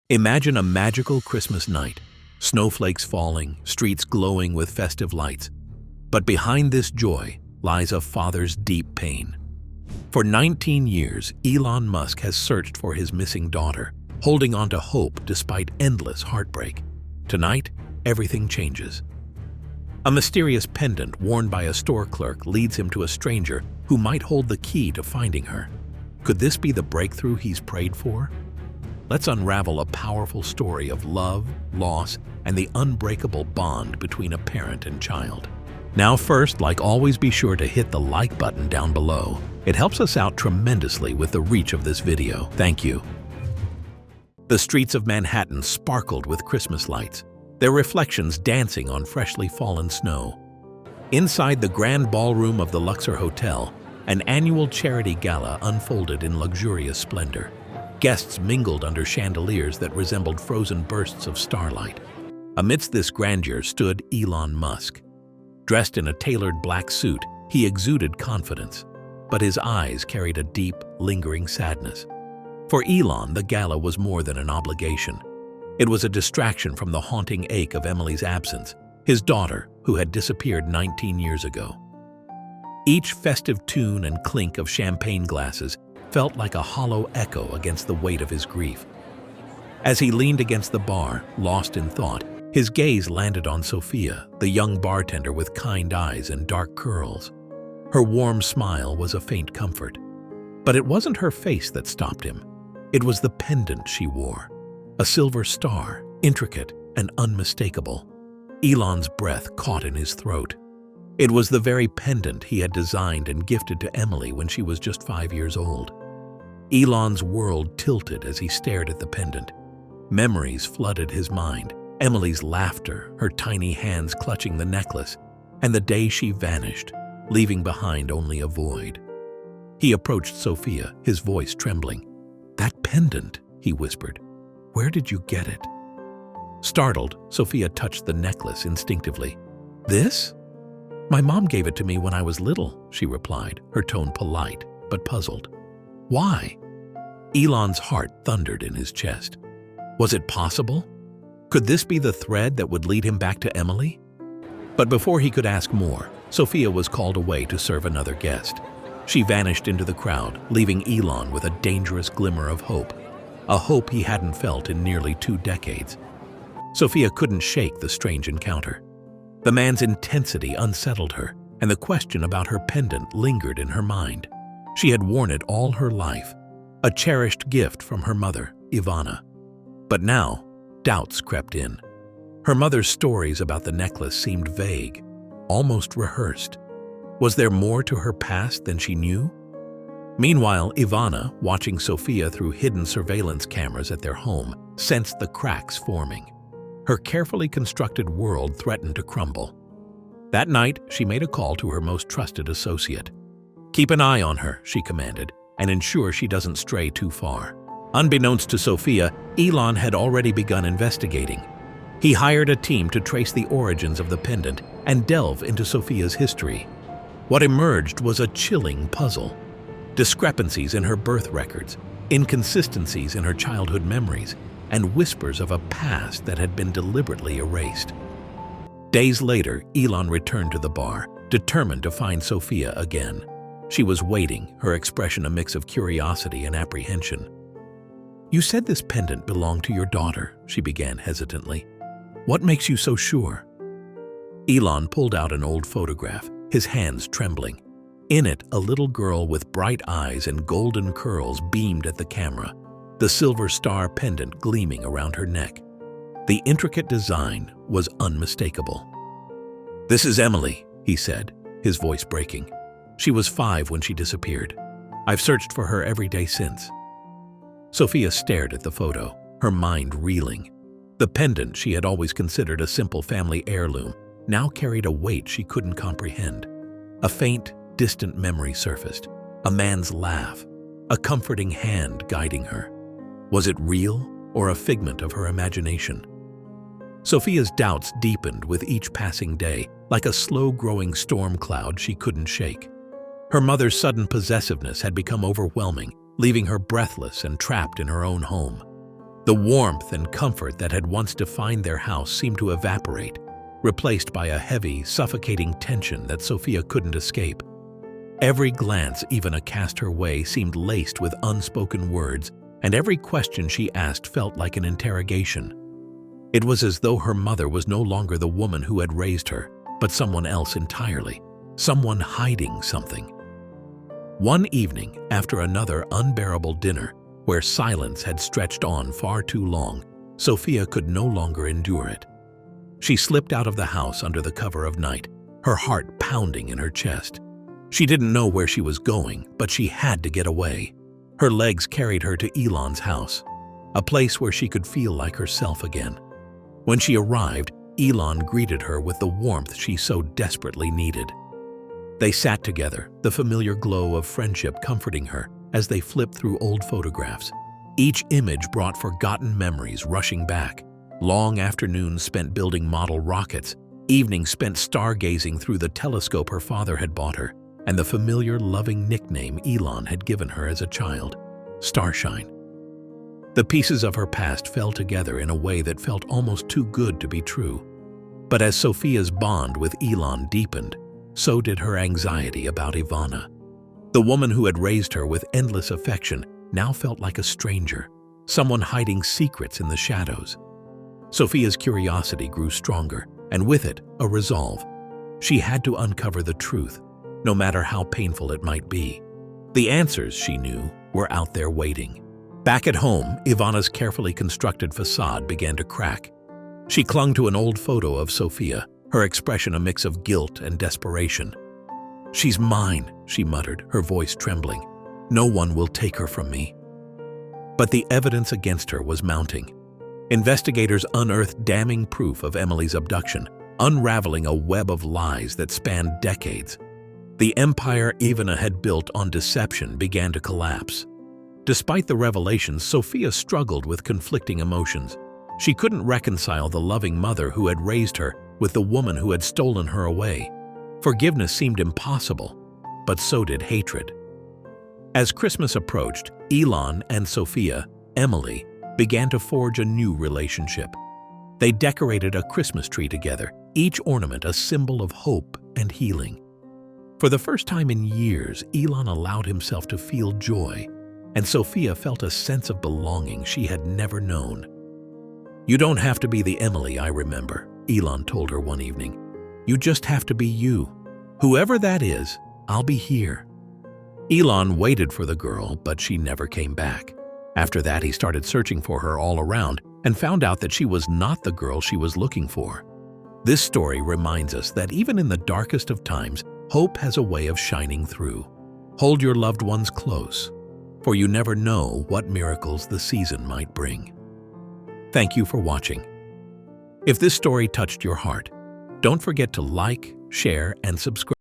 Imagine a magical Christmas night, snowflakes falling, streets glowing with festive lights. But behind this joy lies a father's deep pain. For 19 years, Elon Musk has searched for his missing daughter, holding on to hope despite endless heartbreak. Tonight, everything changes. A mysterious pendant worn by a store clerk leads him to a stranger who might hold the key to finding her. Could this be the breakthrough he's prayed for? Let's unravel a powerful story of love, loss, and the unbreakable bond between a parent and child. Now first, like always, be sure to hit the like button down below. It helps us out tremendously with the reach of this video. Thank you. The streets of Manhattan sparkled with Christmas lights, their reflections dancing on freshly fallen snow. Inside the grand ballroom of the Luxor Hotel, an annual charity gala unfolded in luxurious splendor. Guests mingled under chandeliers that resembled frozen bursts of starlight. Amidst this grandeur stood Elon Musk. Dressed in a tailored black suit, he exuded confidence, but his eyes carried a deep, lingering sadness. For Elon, the gala was more than an obligation. It was a distraction from the haunting ache of Emily's absence, his daughter, who had disappeared 19 years ago. Each festive tune and clink of champagne glasses felt like a hollow echo against the weight of his grief. As he leaned against the bar, lost in thought, his gaze landed on Sophia, the young bartender with kind eyes and dark curls. Her warm smile was a faint comfort. But it wasn't her face that stopped him. It was the pendant she wore, a silver star, intricate and unmistakable. Elon's breath caught in his throat. It was the very pendant he had designed and gifted to Emily when she was just 5 years old. Elon's world tilted as he stared at the pendant. Memories flooded his mind. Emily's laughter, her tiny hands clutching the necklace, and the day she vanished, leaving behind only a void. He approached Sophia, his voice trembling. "That pendant," he whispered. "Where did you get it?" Startled, Sophia touched the necklace instinctively. "This? My mom gave it to me when I was little," she replied, her tone polite but puzzled. "Why?" Elon's heart thundered in his chest. Was it possible? Could this be the thread that would lead him back to Emily? But before he could ask more, Sophia was called away to serve another guest. She vanished into the crowd, leaving Elon with a dangerous glimmer of hope, a hope he hadn't felt in nearly 2 decades. Sophia couldn't shake the strange encounter. The man's intensity unsettled her, and the question about her pendant lingered in her mind. She had worn it all her life, a cherished gift from her mother, Ivana. But now, doubts crept in. Her mother's stories about the necklace seemed vague, almost rehearsed. Was there more to her past than she knew? Meanwhile, Ivana, watching Sophia through hidden surveillance cameras at their home, sensed the cracks forming. Her carefully constructed world threatened to crumble. That night, she made a call to her most trusted associate. "Keep an eye on her," she commanded, "and ensure she doesn't stray too far." Unbeknownst to Sophia, Elon had already begun investigating. He hired a team to trace the origins of the pendant and delve into Sophia's history. What emerged was a chilling puzzle. Discrepancies in her birth records, inconsistencies in her childhood memories, and whispers of a past that had been deliberately erased. Days later, Elon returned to the bar, determined to find Sophia again. She was waiting, her expression a mix of curiosity and apprehension. "You said this pendant belonged to your daughter," she began hesitantly. "What makes you so sure?" Elon pulled out an old photograph, his hands trembling. In it, a little girl with bright eyes and golden curls beamed at the camera, the silver star pendant gleaming around her neck. The intricate design was unmistakable. "This is Emily," he said, his voice breaking. "She was 5 when she disappeared. I've searched for her every day since." Sophia stared at the photo, her mind reeling. The pendant she had always considered a simple family heirloom now carried a weight she couldn't comprehend. A faint, distant memory surfaced, a man's laugh, a comforting hand guiding her. Was it real or a figment of her imagination? Sophia's doubts deepened with each passing day, like a slow-growing storm cloud she couldn't shake. Her mother's sudden possessiveness had become overwhelming, leaving her breathless and trapped in her own home. The warmth and comfort that had once defined their house seemed to evaporate, replaced by a heavy, suffocating tension that Sophia couldn't escape. Every glance Ivana cast her way seemed laced with unspoken words, and every question she asked felt like an interrogation. It was as though her mother was no longer the woman who had raised her, but someone else entirely, someone hiding something. One evening, after another unbearable dinner, where silence had stretched on far too long, Sophia could no longer endure it. She slipped out of the house under the cover of night, her heart pounding in her chest. She didn't know where she was going, but she had to get away. Her legs carried her to Elon's house, a place where she could feel like herself again. When she arrived, Elon greeted her with the warmth she so desperately needed. They sat together, the familiar glow of friendship comforting her as they flipped through old photographs. Each image brought forgotten memories rushing back. Long afternoons spent building model rockets, evenings spent stargazing through the telescope her father had bought her, and the familiar, loving nickname Elon had given her as a child, Starshine. The pieces of her past fell together in a way that felt almost too good to be true. But as Sophia's bond with Elon deepened, so did her anxiety about Ivana. The woman who had raised her with endless affection now felt like a stranger, someone hiding secrets in the shadows. Sophia's curiosity grew stronger, and with it, a resolve. She had to uncover the truth, no matter how painful it might be. The answers, she knew, were out there waiting. Back at home, Ivana's carefully constructed facade began to crack. She clung to an old photo of Sophia, her expression a mix of guilt and desperation. "She's mine," she muttered, her voice trembling. "No one will take her from me." But the evidence against her was mounting. Investigators unearthed damning proof of Emily's abduction, unraveling a web of lies that spanned decades. The empire Ivana had built on deception began to collapse. Despite the revelations, Sophia struggled with conflicting emotions. She couldn't reconcile the loving mother who had raised her with the woman who had stolen her away. Forgiveness seemed impossible, but so did hatred. As Christmas approached, Elon and Sophia, Emily, began to forge a new relationship. They decorated a Christmas tree together, each ornament a symbol of hope and healing. For the first time in years, Elon allowed himself to feel joy, and Sophia felt a sense of belonging she had never known. "You don't have to be the Emily I remember," Elon told her one evening. "You just have to be you. Whoever that is, I'll be here." Elon waited for the girl, but she never came back. After that, he started searching for her all around and found out that she was not the girl she was looking for. This story reminds us that even in the darkest of times, hope has a way of shining through. Hold your loved ones close, for you never know what miracles the season might bring. Thank you for watching. If this story touched your heart, don't forget to like, share, and subscribe.